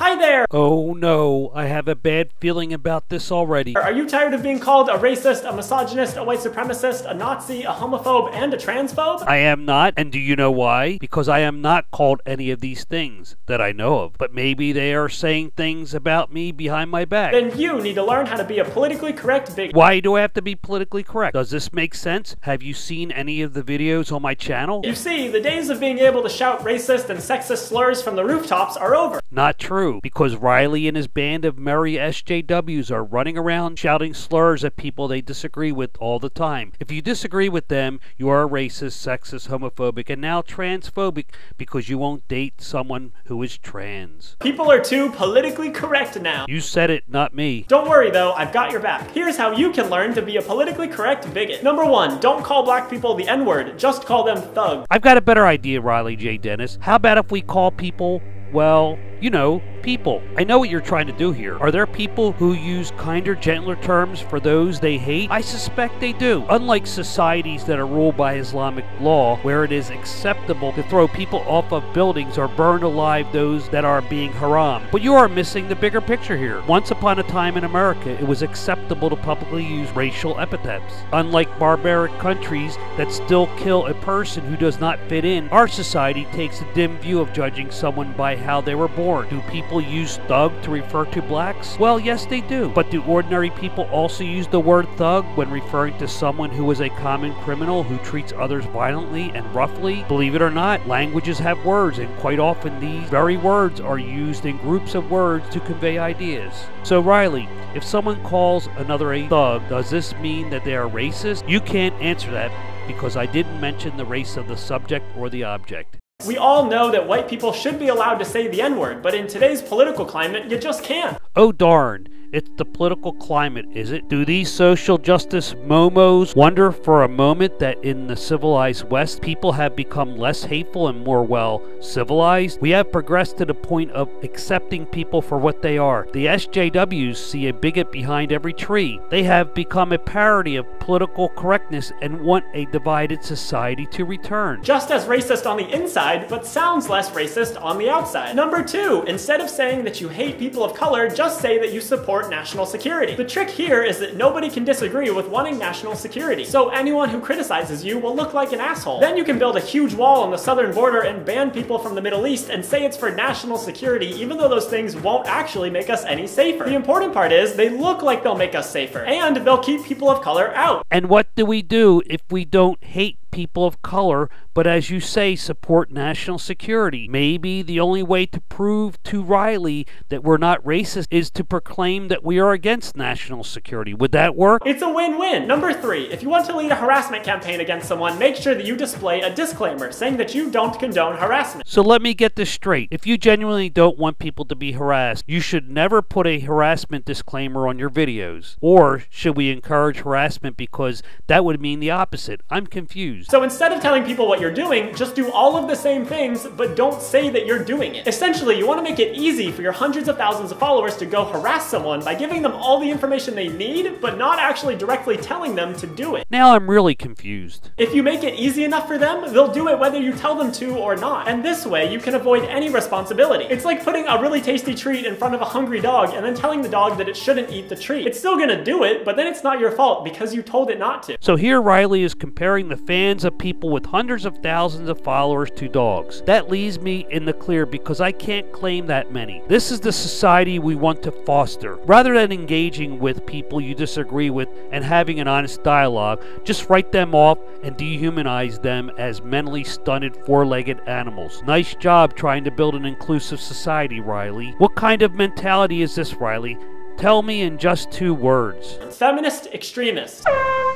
Hi there! Oh no, I have a bad feeling about this already. Are you tired of being called a racist, a misogynist, a white supremacist, a Nazi, a homophobe, and a transphobe? I am not, and do you know why? Because I am not called any of these things that I know of. But maybe they are saying things about me behind my back. Then you need to learn how to be a politically correct bigot. Why do I have to be politically correct? Does this make sense? Have you seen any of the videos on my channel? You see, the days of being able to shout racist and sexist slurs from the rooftops are over. Not true, because Riley and his band of merry SJWs are running around shouting slurs at people they disagree with all the time. If you disagree with them, you are racist, sexist, homophobic, and now transphobic because you won't date someone who is trans. People are too politically correct now. You said it, not me. Don't worry though, I've got your back. Here's how you can learn to be a politically correct bigot. Number 1, don't call black people the N-word, just call them thugs. I've got a better idea, Riley J. Dennis. How about if we call people, well, you know, people. I know what you're trying to do here. Are there people who use kinder, gentler terms for those they hate? I suspect they do. Unlike societies that are ruled by Islamic law, where it is acceptable to throw people off of buildings or burn alive those that are being haram. But you are missing the bigger picture here. Once upon a time in America, it was acceptable to publicly use racial epithets. Unlike barbaric countries that still kill a person who does not fit in, our society takes a dim view of judging someone by how they were born. Do people use thug to refer to blacks? Well, yes they do. But do ordinary people also use the word thug when referring to someone who is a common criminal who treats others violently and roughly? Believe it or not, languages have words, and quite often these very words are used in groups of words to convey ideas. So Riley, if someone calls another a thug, does this mean that they are racist? You can't answer that because I didn't mention the race of the subject or the object. We all know that white people should be allowed to say the N-word, but in today's political climate, you just can't. Oh darn, it's the political climate, is it? Do these social justice momos wonder for a moment that in the civilized West, people have become less hateful and more, well, civilized? We have progressed to the point of accepting people for what they are. The SJWs see a bigot behind every tree. They have become a parody of political correctness and want a divided society to return. Just as racist on the inside, but sounds less racist on the outside. Number 2, instead of saying that you hate people of color, just say that you support national security. The trick here is that nobody can disagree with wanting national security, so anyone who criticizes you will look like an asshole. Then you can build a huge wall on the southern border and ban people from the Middle East and say it's for national security, even though those things won't actually make us any safer. The important part is they look like they'll make us safer, and they'll keep people of color out. And what do we do if we don't hate people of color, but as you say, support national security? Maybe the only way to prove to Riley that we're not racist is to proclaim that we are against national security. Would that work? It's a win-win. Number 3, if you want to lead a harassment campaign against someone, make sure that you display a disclaimer saying that you don't condone harassment. So let me get this straight. If you genuinely don't want people to be harassed, you should never put a harassment disclaimer on your videos. Or should we encourage harassment because that would mean the opposite? I'm confused. So instead of telling people what you're doing, just do all of the same things, but don't say that you're doing it. Essentially, you want to make it easy for your hundreds of thousands of followers to go harass someone by giving them all the information they need, but not actually directly telling them to do it. Now I'm really confused. If you make it easy enough for them, they'll do it whether you tell them to or not. And this way, you can avoid any responsibility. It's like putting a really tasty treat in front of a hungry dog and then telling the dog that it shouldn't eat the treat. It's still gonna do it, but then it's not your fault because you told it not to. So here Riley is comparing the fans of people with hundreds of thousands of followers to dogs. That leaves me in the clear because I can't claim that many. This is the society we want to foster. Rather than engaging with people you disagree with and having an honest dialogue, just write them off and dehumanize them as mentally stunted four-legged animals. Nice job trying to build an inclusive society, Riley. What kind of mentality is this, Riley? Tell me in just 2 words. Feminist extremist.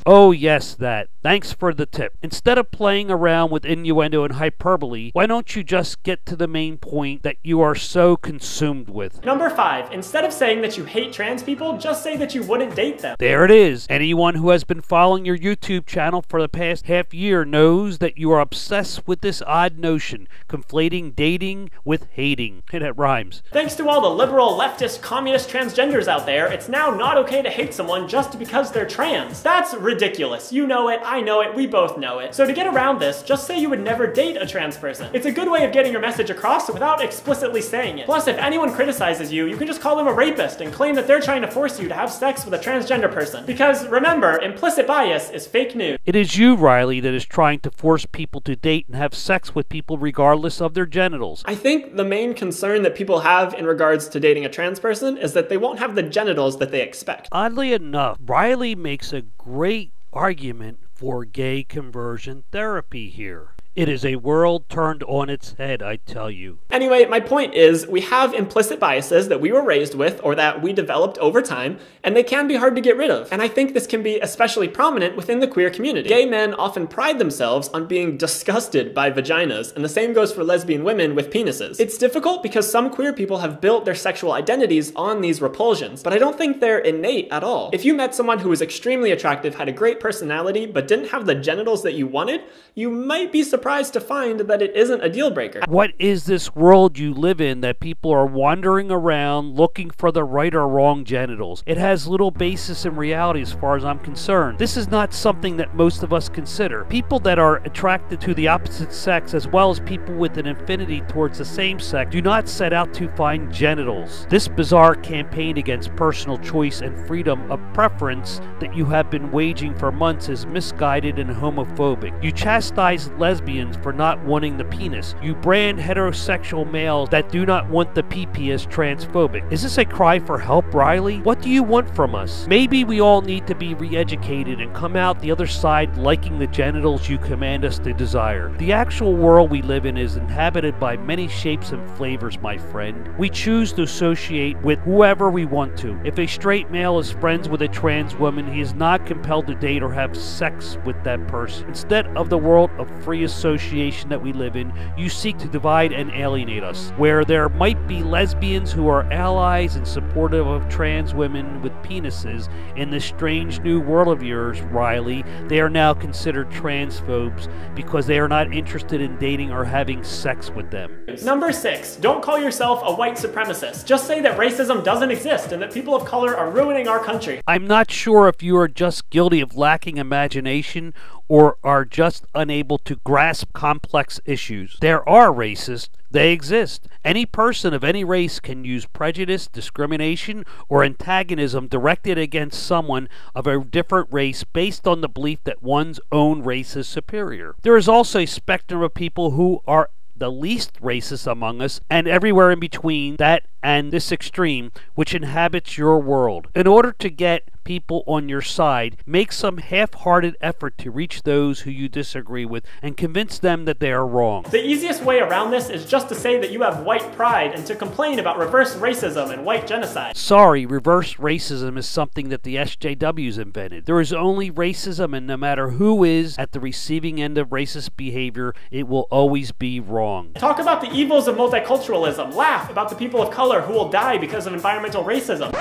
Oh yes, that. Thanks for the tip. Instead of playing around with innuendo and hyperbole, why don't you just get to the main point that you are so consumed with? Number 5, instead of saying that you hate trans people, just say that you wouldn't date them. There it is. Anyone who has been following your YouTube channel for the past half year knows that you are obsessed with this odd notion, conflating dating with hating. Hey, that rhymes. Thanks to all the liberal, leftist, communist transgenders out there, it's now not okay to hate someone just because they're trans. That's ridiculous. You know it, I know it, we both know it. So to get around this, just say you would never date a trans person. It's a good way of getting your message across without explicitly saying it. Plus, if anyone criticizes you, you can just call them a rapist and claim that they're trying to force you to have sex with a transgender person. Because remember, implicit bias is fake news. It is you, Riley, that is trying to force people to date and have sex with people regardless of their genitals. I think the main concern that people have in regards to dating a trans person is that they won't have the genitals that they expect. Oddly enough, Riley makes a great argument for gay conversion therapy here. It is a world turned on its head, I tell you. Anyway, my point is, we have implicit biases that we were raised with or that we developed over time, and they can be hard to get rid of. And I think this can be especially prominent within the queer community. Gay men often pride themselves on being disgusted by vaginas, and the same goes for lesbian women with penises. It's difficult because some queer people have built their sexual identities on these repulsions, but I don't think they're innate at all. If you met someone who was extremely attractive, had a great personality, but didn't have the genitals that you wanted, you might be surprised to find that it isn't a deal breaker. What is this world you live in that people are wandering around looking for the right or wrong genitals? It has little basis in reality as far as I'm concerned. This is not something that most of us consider. People that are attracted to the opposite sex, as well as people with an affinity towards the same sex, do not set out to find genitals. This bizarre campaign against personal choice and freedom of preference that you have been waging for months is misguided and homophobic. You chastise lesbians for not wanting the penis. You brand heterosexual males that do not want the PP as transphobic. Is this a cry for help, Riley? What do you want from us? Maybe we all need to be re-educated and come out the other side liking the genitals you command us to desire. The actual world we live in is inhabited by many shapes and flavors, my friend. We choose to associate with whoever we want to. If a straight male is friends with a trans woman, he is not compelled to date or have sex with that person. Instead of the world of free association that we live in, you seek to divide and alienate us. Where there might be lesbians who are allies and supportive of trans women with penises, in this strange new world of yours, Riley, they are now considered transphobes because they are not interested in dating or having sex with them. Number 6, don't call yourself a white supremacist. Just say that racism doesn't exist and that people of color are ruining our country. I'm not sure if you are just guilty of lacking imagination or are just unable to grasp complex issues. There are racists. They exist. Any person of any race can use prejudice, discrimination, or antagonism directed against someone of a different race based on the belief that one's own race is superior. There is also a spectrum of people who are the least racist among us, and everywhere in between that and this extreme, which inhabits your world. In order to get people on your side, make some half-hearted effort to reach those who you disagree with and convince them that they are wrong. The easiest way around this is just to say that you have white pride and to complain about reverse racism and white genocide. Sorry, reverse racism is something that the SJWs invented. There is only racism, and no matter who is at the receiving end of racist behavior, it will always be wrong. Talk about the evils of multiculturalism. Laugh about the people of color who will die because of environmental racism.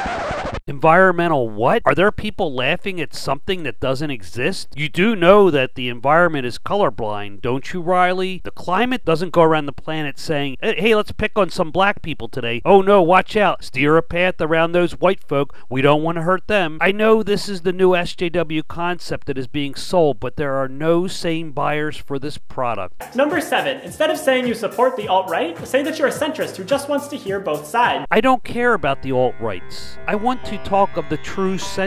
Environmental what? Are there people laughing at something that doesn't exist? You do know that the environment is colorblind, don't you, Riley? The climate doesn't go around the planet saying, hey, let's pick on some black people today. Oh no, watch out. Steer a path around those white folk. We don't want to hurt them. I know this is the new SJW concept that is being sold, but there are no sane buyers for this product. Number 7, instead of saying you support the alt-right, say that you're a centrist who just wants to hear both sides. I don't care about the alt-rights. I want to talk of the true centrist.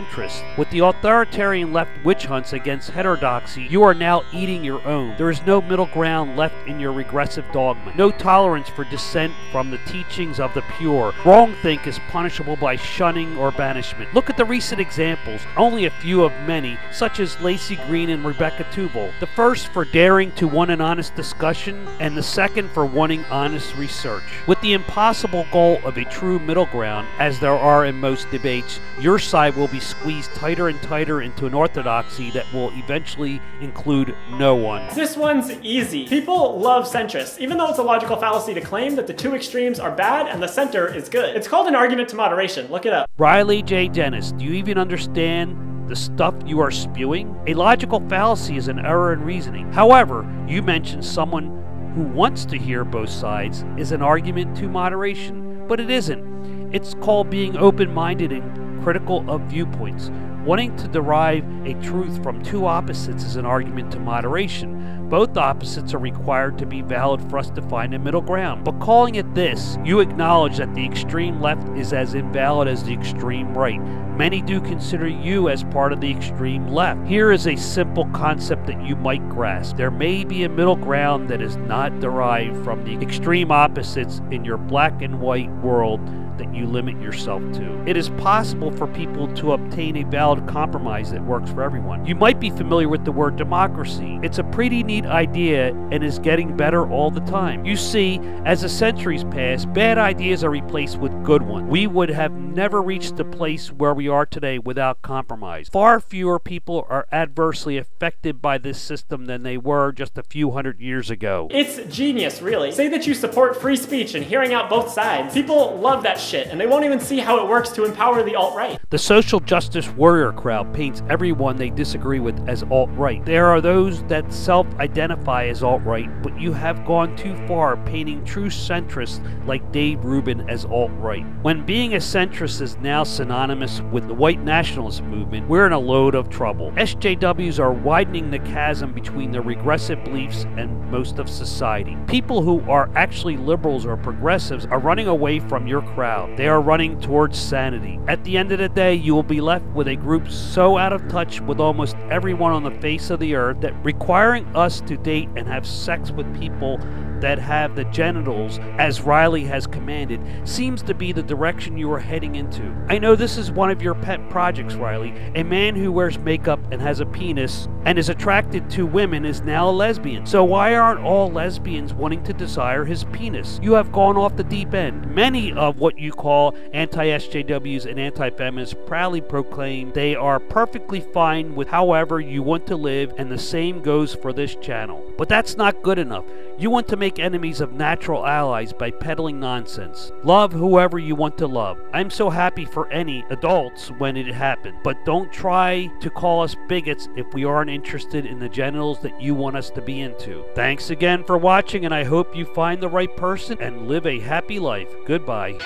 With the authoritarian left witch hunts against heterodoxy, you are now eating your own. There is no middle ground left in your regressive dogma. No tolerance for dissent from the teachings of the pure. Wrongthink is punishable by shunning or banishment. Look at the recent examples, only a few of many, such as Lacey Green and Rebecca Tubal. The first for daring to want an honest discussion, and the second for wanting honest research. With the impossible goal of a true middle ground, as there are in most debates, your side will be squeezed tighter and tighter into an orthodoxy that will eventually include no one. This one's easy. People love centrists, even though it's a logical fallacy to claim that the two extremes are bad and the center is good. It's called an argument to moderation. Look it up. Riley J. Dennis, do you even understand the stuff you are spewing? A logical fallacy is an error in reasoning. However, you mentioned someone who wants to hear both sides is an argument to moderation, but it isn't. It's called being open-minded and critical of viewpoints. Wanting to derive a truth from two opposites is an argument to moderation. Both opposites are required to be valid for us to find a middle ground. But calling it this, you acknowledge that the extreme left is as invalid as the extreme right. Many do consider you as part of the extreme left. Here is a simple concept that you might grasp. There may be a middle ground that is not derived from the extreme opposites in your black and white world that you limit yourself to. It is possible for people to obtain a valid compromise that works for everyone. You might be familiar with the word democracy. It's a pretty neat idea and is getting better all the time. You see, as the centuries pass, bad ideas are replaced with good ones. We would have never reached the place where we are today without compromise. Far fewer people are adversely affected by this system than they were just a few hundred years ago. It's genius, really. Say that you support free speech and hearing out both sides. People love that shit, and they won't even see how it works to empower the alt-right. The social justice warrior crowd paints everyone they disagree with as alt-right. There are those that self-identify as alt-right, but you have gone too far painting true centrists like Dave Rubin as alt-right. When being a centrist is now synonymous with the white nationalist movement, we're in a load of trouble. SJWs are widening the chasm between their regressive beliefs and most of society. People who are actually liberals or progressives are running away from your crowd. They are running towards sanity. At the end of the day, you will be left with a group so out of touch with almost everyone on the face of the earth that requiring us to date and have sex with people that have the genitals, as Riley has commanded, seems to be the direction you are heading into. I know this is one of your pet projects, Riley. A man who wears makeup and has a penis and is attracted to women is now a lesbian. So why aren't all lesbians wanting to desire his penis? You have gone off the deep end. Many of what you call anti-SJWs and anti-feminists proudly proclaim they are perfectly fine with however you want to live, and the same goes for this channel. But that's not good enough. You want to make enemies of natural allies by peddling nonsense. Love whoever you want to love. I'm so happy for any adults when it happened, but don't try to call us bigots if we aren't interested in the genitals that you want us to be into. Thanks again for watching, and I hope you find the right person and live a happy life. Goodbye.